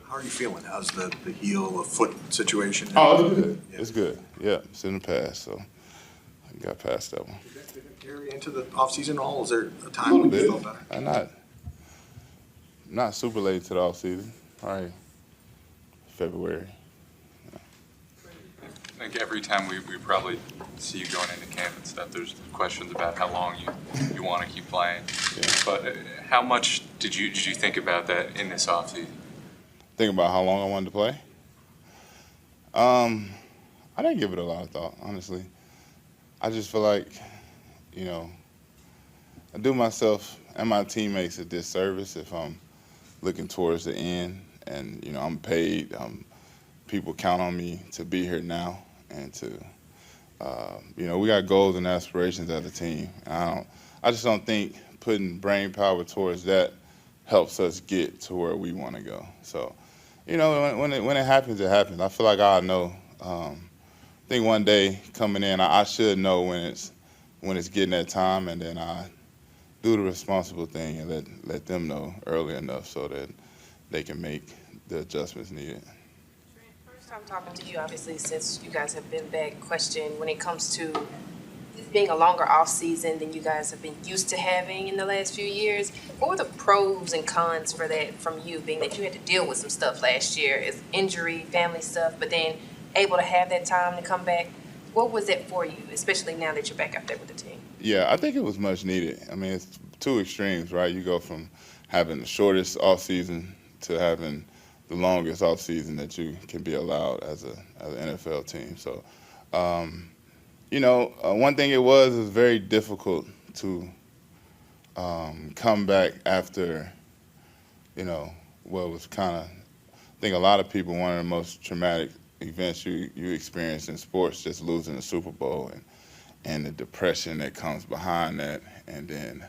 How are you feeling? How's the heel, foot situation? Oh, it's good. Yeah. It's good. Yeah, it's in the past, so I got past that one. Did it carry into the offseason at all? Was there a A time little when you bit. felt better? I'm not super late to the off season. Probably February. I think every time we probably see you going into camp and stuff, there's questions about how long you want to keep playing. Yeah. But how much did you think about that in this offseason? Think about how long I wanted to play. I didn't give it a lot of thought, honestly. I just feel like, I do myself and my teammates a disservice if I'm looking towards the end and, I'm paid. People count on me to be here now and to, we got goals and aspirations as a team. I just don't think putting brain power towards that helps us get to where we want to go. So, when it happens, it happens. I feel like I know. I think one day coming in, I should know when it's getting that time, and then I do the responsible thing and let them know early enough so that they can make the adjustments needed. First time talking to you, obviously, since you guys have been back. Question when it comes to this being a longer off season than you guys have been used to having in the last few years. What were the pros and cons for that from you, being that you had to deal with some stuff last year, as injury, family stuff, but then able to have that time to come back? What was it for you, especially now that you're back out there with the team? Yeah, I think it was much needed. I mean, it's two extremes, right? You go from having the shortest off season to having the longest off season that you can be allowed as an NFL team. So, one thing it was very difficult to come back after, what was kind of, I think a lot of people, one of the most traumatic events you experience in sports, just losing the Super Bowl and the depression that comes behind that. And then,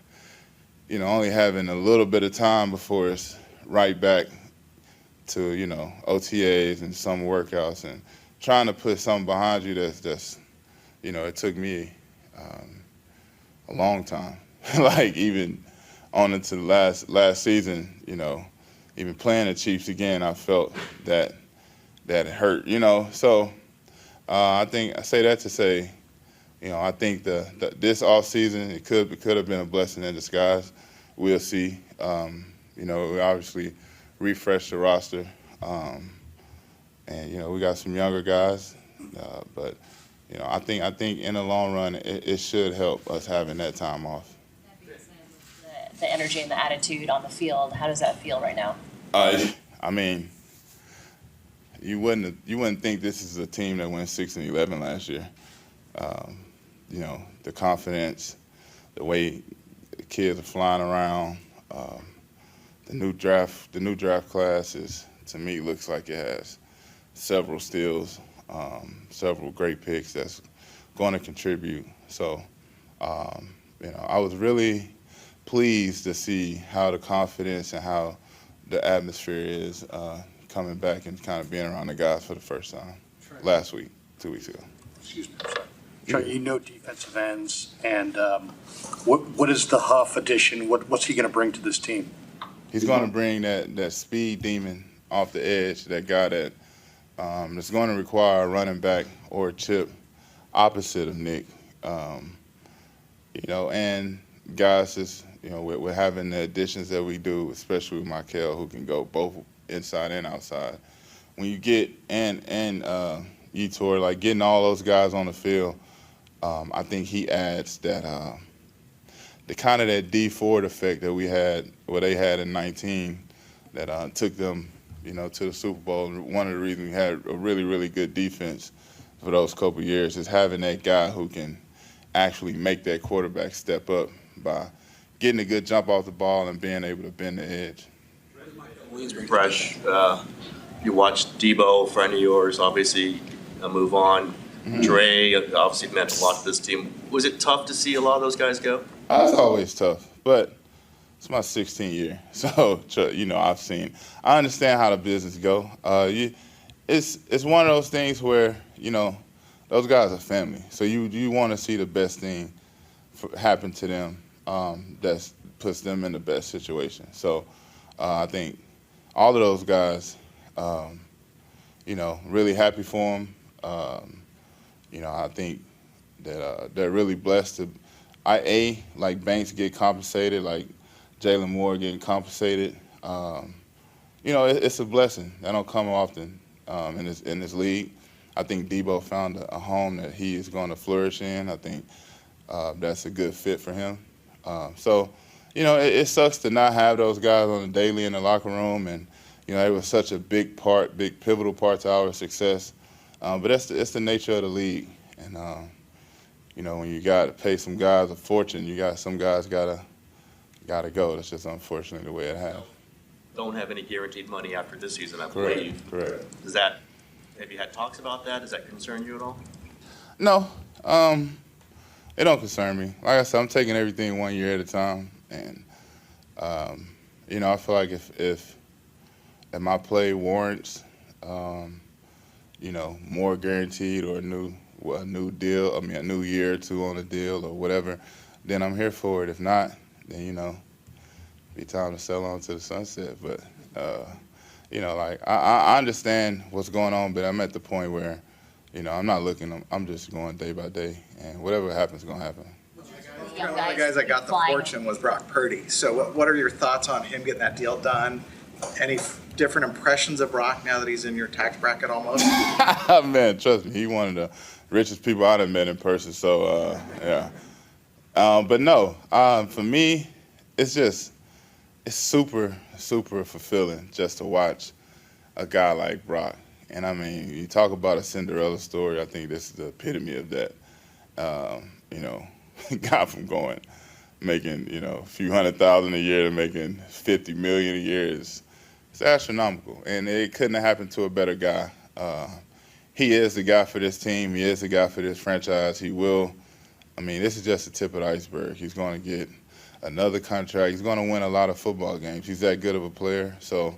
only having a little bit of time before it's right back to, OTAs and some workouts and trying to put something behind you that's it took me a long time. Like even on into the last season, even playing the Chiefs again, I felt that it hurt, So I think I say that to say, I think this off season it could have been a blessing in disguise. We'll see. We obviously refreshed the roster, and we got some younger guys, but I think in the long run it should help us having that time off. That being said, with the energy and the attitude on the field, how does that feel right now? I mean, you wouldn't think this is a team that went 6-11 last year. The confidence, the way the kids are flying around, the new draft class to me looks like it has several steals, several great picks that's going to contribute. So, I was really pleased to see how the confidence and how the atmosphere is coming back and kind of being around the guys for the first time last week, 2 weeks ago. Excuse me, I'm sorry. Trey, defensive ends, and what is the Huff addition? What's he going to bring to this team? He's going to bring that speed demon off the edge, that guy that's going to require a running back or a chip opposite of Nick. And guys just, we're having the additions that we do, especially with Michael, who can go both inside and outside. When you get and Etor, like getting all those guys on the field, I think he adds that the kind of that D Ford effect that they had in 19 that took them, to the Super Bowl. And one of the reasons we had a really, really good defense for those couple years is having that guy who can actually make that quarterback step up by getting a good jump off the ball and being able to bend the edge. Fresh. You watched Debo, friend of yours, obviously move on. Mm-hmm. Dre obviously meant a lot to this team. Was it tough to see a lot of those guys go? It's always tough, but it's my 16th year, so I understand how the business go. It's one of those things where those guys are family, so you want to see the best thing happen to them that puts them in the best situation. So I think all of those guys You know, really happy for him. You know, I think that they're really blessed to, like Banks get compensated, like Jalen Moore getting compensated. You know, it's a blessing. That don't come often in this league. I think Debo found a home that he is going to flourish in. I think that's a good fit for him. So, you know, it sucks to not have those guys on the daily in the locker room, and you know, it was such a big pivotal part to our success. But it's the nature of the league, and you know, when you got to pay some guys a fortune, some guys gotta go. That's just unfortunately the way it has. Don't have any guaranteed money after this season, I Correct. believe. Correct. Have you had talks about that? Does that concern you at all? No, it don't concern me. Like I said, I'm taking everything 1 year at a time, and you know, I feel like if my play warrants, you know, more guaranteed or a new deal, I mean a new year or two on a deal or whatever, then I'm here for it. If not, then you know, be time to sell on to the sunset. But you know, like I understand what's going on, but I'm at the point where, you know, I'm not looking. I'm just going day by day, and whatever happens, gonna happen. One of the guys that got the fortune was Brock Purdy. So what are your thoughts on him getting that deal done? Any different impressions of Brock now that he's in your tax bracket almost? Man, trust me, he one of the richest people I've met in person. So yeah, but no, for me, it's super fulfilling just to watch a guy like Brock. And I mean, you talk about a Cinderella story. I think this is the epitome of that. You know, guy from making, you know, a few $100,000 a year to making $50 million a year it's astronomical, and it couldn't have happened to a better guy. He is the guy for this team. He is the guy for this franchise. He will. I mean, this is just the tip of the iceberg. He's going to get another contract. He's going to win a lot of football games. He's that good of a player. So,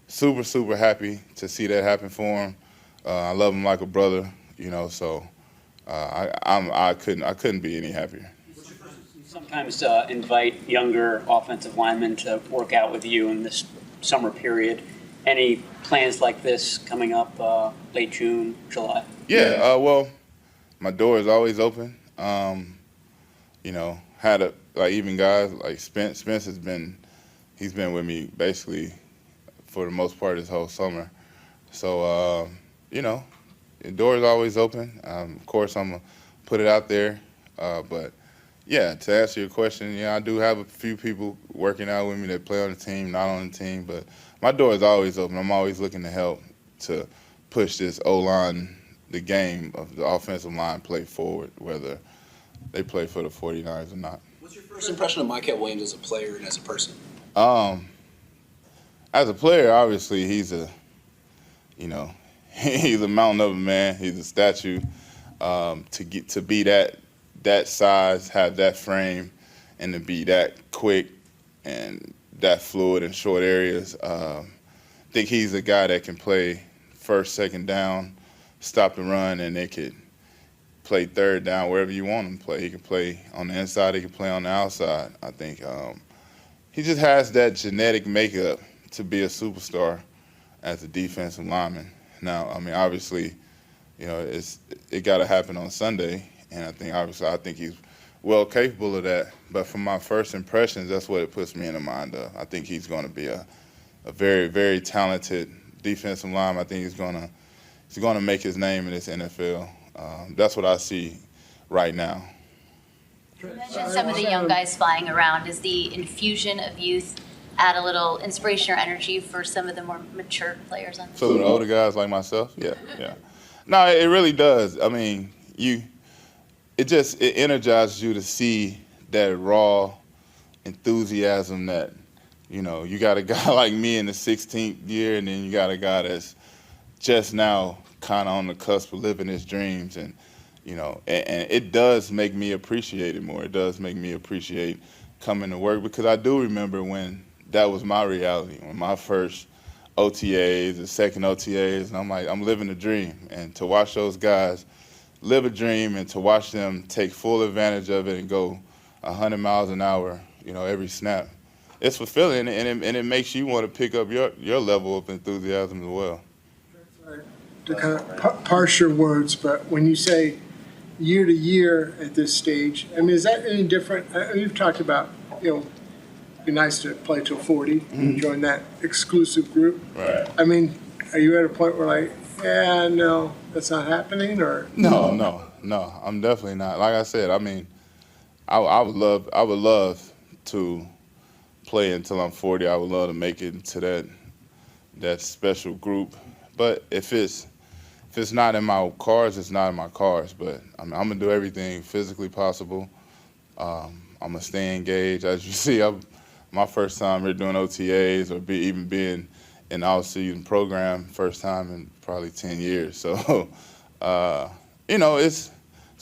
super happy to see that happen for him. I love him like a brother, you know. So, I couldn't be any happier. You sometimes invite younger offensive linemen to work out with you in this summer period. Any plans like this coming up late June, July? Yeah, well, my door is always open. You know, even guys like Spence he's been with me basically for the most part this whole summer. So, you know, the door is always open. Of course, I'm going to put it out there. But, yeah, to answer your question, yeah, I do have a few people working out with me that play on the team, not on the team. But my door is always open. I'm always looking to help to push this O-line, the game of the offensive line, play forward, whether they play for the 49ers or not. What's your first impression of Michael Williams as a player and as a person? As a player, obviously, he's a mountain of a man. He's a statue. To be that size, have that frame, and to be that quick and that fluid in short areas, I think he's a guy that can play first, second down, stop the run, and they could play third down wherever you want him to play. He can play on the inside. He can play on the outside. I think he just has that genetic makeup to be a superstar as a defensive lineman. Now, I mean, obviously, you know, it got to happen on Sunday, and I think he's well capable of that. But from my first impressions, that's what it puts me in the mind of. I think he's going to be a very, very talented defensive lineman. I think he's going to make his name in this NFL. That's what I see right now. You mentioned some of the young guys flying around. Does the infusion of youth add a little inspiration or energy for some of the more mature players on the Some of the older guys like myself? Yeah. No, it really does. I mean, it energizes you to see that raw enthusiasm that, you know, you got a guy like me in the 16th year, and then you got a guy that's just now kind of on the cusp of living his dreams, and you know, and it does make me appreciate it more. It does make me appreciate coming to work, because I do remember when that was my reality, when my first OTAs, the second OTAs, and I'm like, I'm living a dream. And to watch those guys live a dream and to watch them take full advantage of it and go 100 miles an hour, you know, every snap, it's fulfilling, and it makes you want to pick up your level of enthusiasm as well. To kind of parse your words, but when you say year to year at this stage, I mean, is that any different? You've talked about, it'd be nice to play till 40 and join that exclusive group. Right. I mean, are you at a point where like, yeah, no, that's not happening, or? No, I'm definitely not. Like I said, I mean, I would love to play until I'm 40. I would love to make it into that special group. But if it's not in my cards, it's not in my cards. But I'm gonna do everything physically possible. I'm gonna stay engaged. As you see, my first time here doing OTAs or even being in the off-season program, first time in probably 10 years. So, it's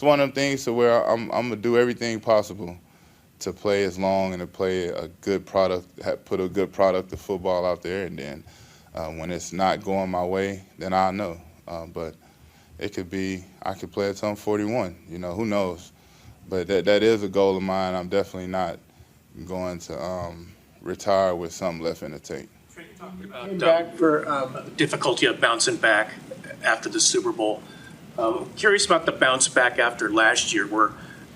one of them things to where I'm gonna do everything possible to play as long and to play a good product, put a good product of football out there, and then when it's not going my way, then I'll know. But it could be I could play until I'm 41. Who knows? But that is a goal of mine. I'm definitely not going to retire with something left in the tank. Came back for difficulty of bouncing back after the Super Bowl. Curious about the bounce back after last year, where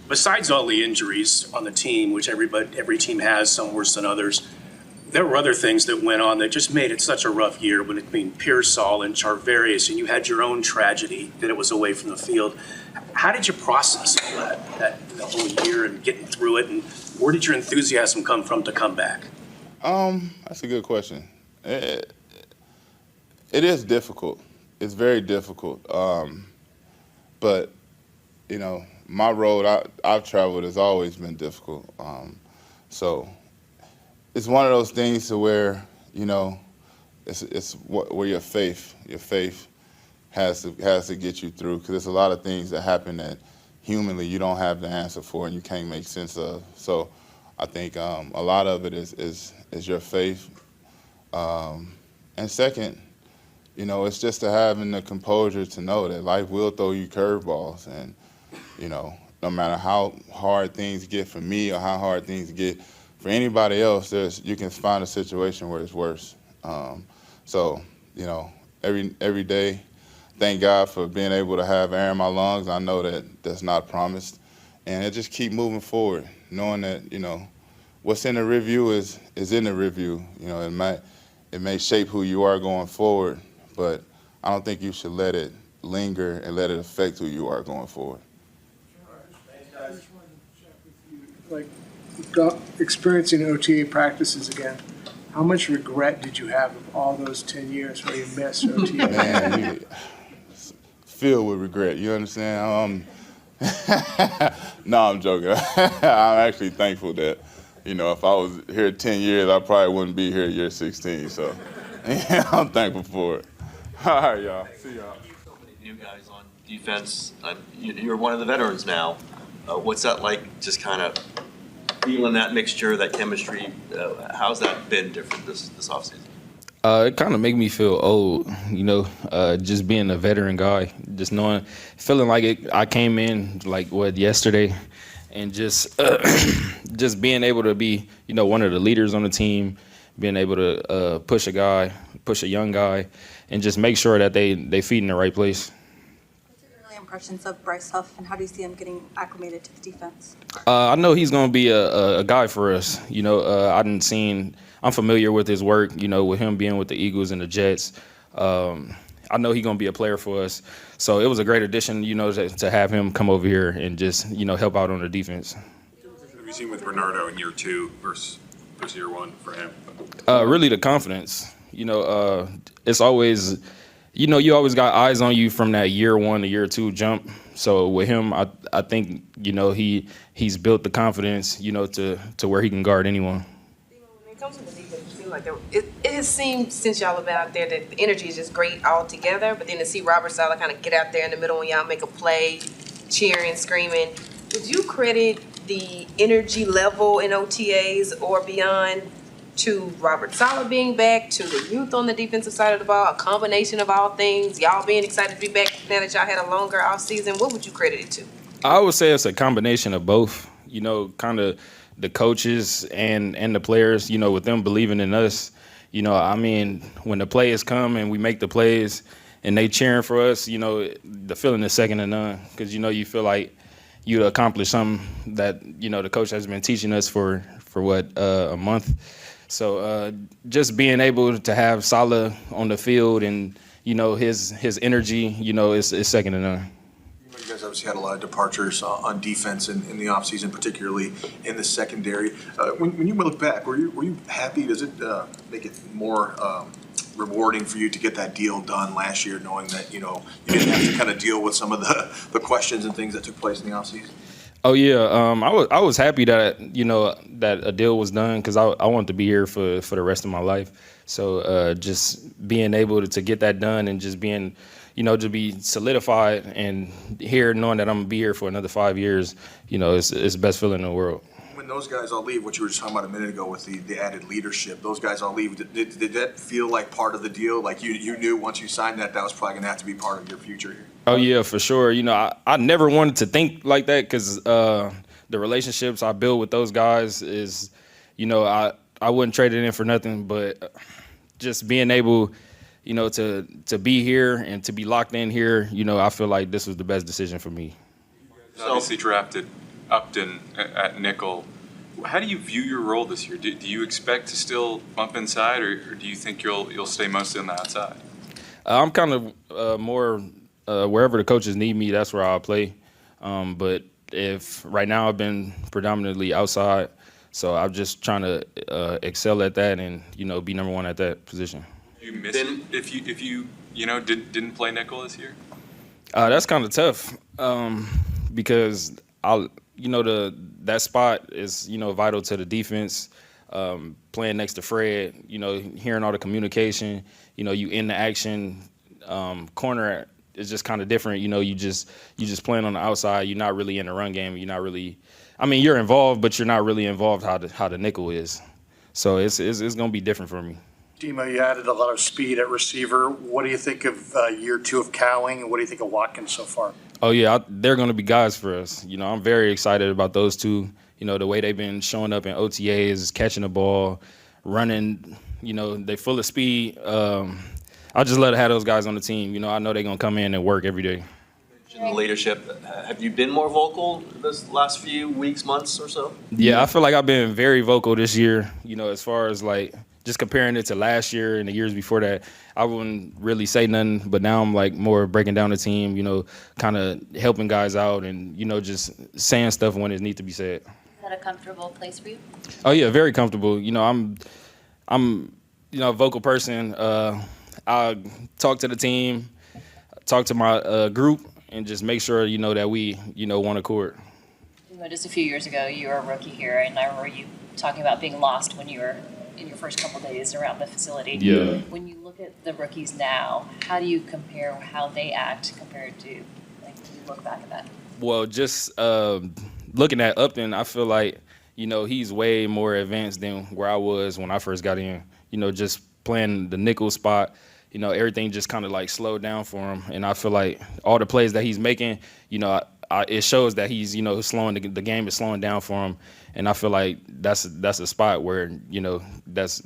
besides all the injuries on the team, which every team has, some worse than others, there were other things that went on that just made it such a rough year between Pearsall and Charvarius, and you had your own tragedy that it was away from the field. How did you process all that the whole year and getting through it, and where did your enthusiasm come from to come back? That's a good question. It is difficult. It's very difficult. But, my road I've traveled has always been difficult. So it's one of those things to where, it's where your faith has to get you through, because there's a lot of things that happen that humanly you don't have the answer for and you can't make sense of. So I think a lot of it is your faith. And second, it's just to having the composure to know that life will throw you curveballs, and no matter how hard things get for me or how hard things get for anybody else, you can find a situation where it's worse. So every day, thank God for being able to have air in my lungs. I know that's not promised, and I just keep moving forward, knowing that what's in the review is in the review. It may shape who you are going forward, but I don't think you should let it linger and let it affect who you are going forward. Like, experiencing OTA practices again, how much regret did you have of all those 10 years where you missed OTA? Man, filled with regret. You understand? No, I'm joking. I'm actually thankful that, if I was here 10 years, I probably wouldn't be here year 16. So I'm thankful for it. All right, y'all. See y'all. So many new guys on defense. You're one of the veterans now. What's that like, just kind of feeling that mixture, that chemistry? How's that been different this offseason? It kind of make me feel old, just being a veteran guy, just feeling like I came in yesterday, and just being able to be, one of the leaders on the team, being able to push a young guy, and just make sure that they feed in the right place. What's your early impressions of Bryce Huff, and how do you see him getting acclimated to the defense? I know he's going to be a guy for us. I'm familiar with his work, with him being with the Eagles and the Jets. I know he's going to be a player for us. So it was a great addition, to have him come over here and just, help out on the defense. What have you seen with Bernardo in year 2 versus year 1 for him? Really the confidence. It's always, you always got eyes on you from that year 1 to year 2 jump. So with him, I think, he's built the confidence, to where he can guard anyone. When it comes to the defense, it seems like it has seemed since y'all have been out there that the energy is just great all together. But then to see Robert Saleh kind of get out there in the middle when y'all make a play, cheering, screaming, would you credit the energy level in OTAs or beyond to Robert Saleh being back, to the youth on the defensive side of the ball, a combination of all things, y'all being excited to be back now that y'all had a longer off season? What would you credit it to? I would say it's a combination of both, kind of the coaches and the players, with them believing in us. When the players come and we make the plays and they cheering for us, the feeling is second to none, because you feel like you accomplished something that the coach has been teaching us for a month. So just being able to have Salah on the field and his energy, is second to none. You guys obviously had a lot of departures on defense in the offseason, particularly in the secondary. When you look back, were you happy? Does it make it more rewarding for you to get that deal done last year, knowing that you didn't have to kind of deal with some of the questions and things that took place in the offseason? Oh yeah, I was happy that that a deal was done, because I wanted to be here for the rest of my life. So just being able to get that done and just being to be solidified and here knowing that I'm gonna be here for another 5 years, it's the best feeling in the world. When those guys all leave, what you were just talking about a minute ago with the added leadership, those guys all leave, did that feel like part of the deal? Like you knew once you signed that was probably gonna have to be part of your future here? Oh yeah, for sure. I never wanted to think like that, because the relationships I built with those guys is, I wouldn't trade it in for nothing. But just being able, to be here and to be locked in here, I feel like this was the best decision for me. Obviously drafted Upton at nickel. How do you view your role this year? Do you expect to still bump inside, or do you think you'll stay mostly on the outside? I'm kind of more wherever the coaches need me, that's where I'll play. But if right now I've been predominantly outside, so I'm just trying to excel at that and be number one at that position. You miss it if you didn't play nickel this year? That's kind of tough, because that spot is vital to the defense. Playing next to Fred, hearing all the communication, you in the action. Corner is just kind of different. You just playing on the outside. You're not really in the run game. You're not really. I mean, you're involved, but you're not really involved how the nickel is. So it's gonna be different for me. Demo, you added a lot of speed at receiver. What do you think of year 2 of Cowing, and what do you think of Watkins so far? Oh yeah, they're gonna be guys for us. I'm very excited about those two. The way they've been showing up in OTAs, catching the ball, running. They're full of speed. I just love to have those guys on the team. I know they're gonna come in and work every day. Leadership. Have you been more vocal this last few weeks, months or so? Yeah, I feel like I've been very vocal this year. As far as like just comparing it to last year and the years before that, I wouldn't really say nothing. But now I'm like more breaking down the team. Kind of helping guys out and just saying stuff when it needs to be said. Is that a comfortable place for you? Oh yeah, very comfortable. I'm a vocal person. I talk to the team, talk to my group, and just make sure that we one accord. Just a few years ago, you were a rookie here, and I remember you talking about being lost when you were in your first couple of days around the facility. Yeah. When you look at the rookies now, how do you compare how they act compared to, do you look back at that? Well, just looking at Upton, I feel like he's way more advanced than where I was when I first got in. Just playing the nickel spot. Everything just kind of like slowed down for him. And I feel like all the plays that he's making, it shows that he's, slowing, the game is slowing down for him. And I feel like that's a spot where, that's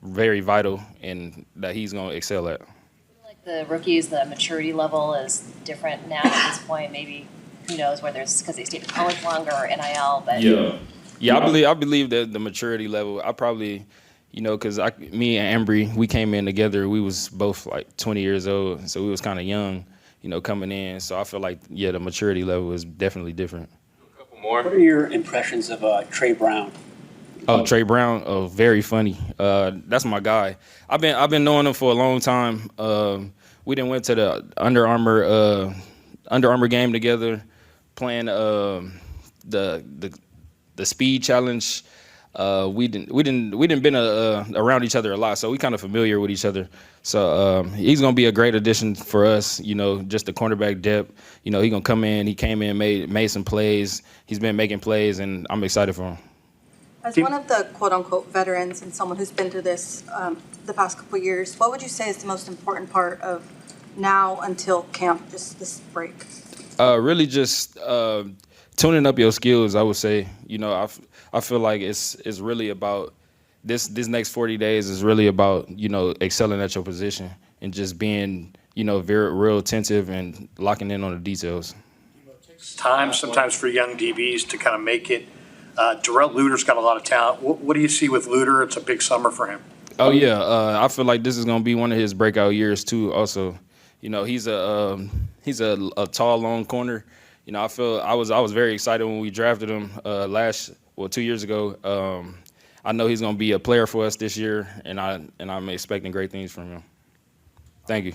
very vital and that he's going to excel at. Like the rookies, the maturity level is different now at this point. Maybe, who knows, whether it's because they stayed in college longer or NIL. But Yeah, I believe that the maturity level, I probably... because me and Embry, we came in together. We was both like 20 years old, so we was kind of young, coming in. So I feel like, the maturity level is definitely different. A couple more. What are your impressions of Trey Brown? Oh, Trey Brown, very funny. That's my guy. I've been knowing him for a long time. We went to the Under Armour game together, playing the speed challenge. We didn't been around each other a lot, so we kind of familiar with each other. So he's gonna be a great addition for us. Just the cornerback depth. He gonna come in. He came in, made some plays. He's been making plays, and I'm excited for him. As one of the quote-unquote veterans and someone who's been through this the past couple of years, what would you say is the most important part of now until camp, just this break? Really just tuning up your skills, I would say. I feel like it's really about this next 40 days is really about, excelling at your position and just being very real attentive and locking in on the details. It's time sometimes for young DBs to kind of make it. Darrell Luter's got a lot of talent. What do you see with Luter? It's a big summer for him. Oh yeah, I feel like this is gonna be one of his breakout years too. Also, he's a tall, long corner. I feel I was very excited when we drafted him 2 years ago. I know he's gonna be a player for us this year, and I'm expecting great things from him. Thank you.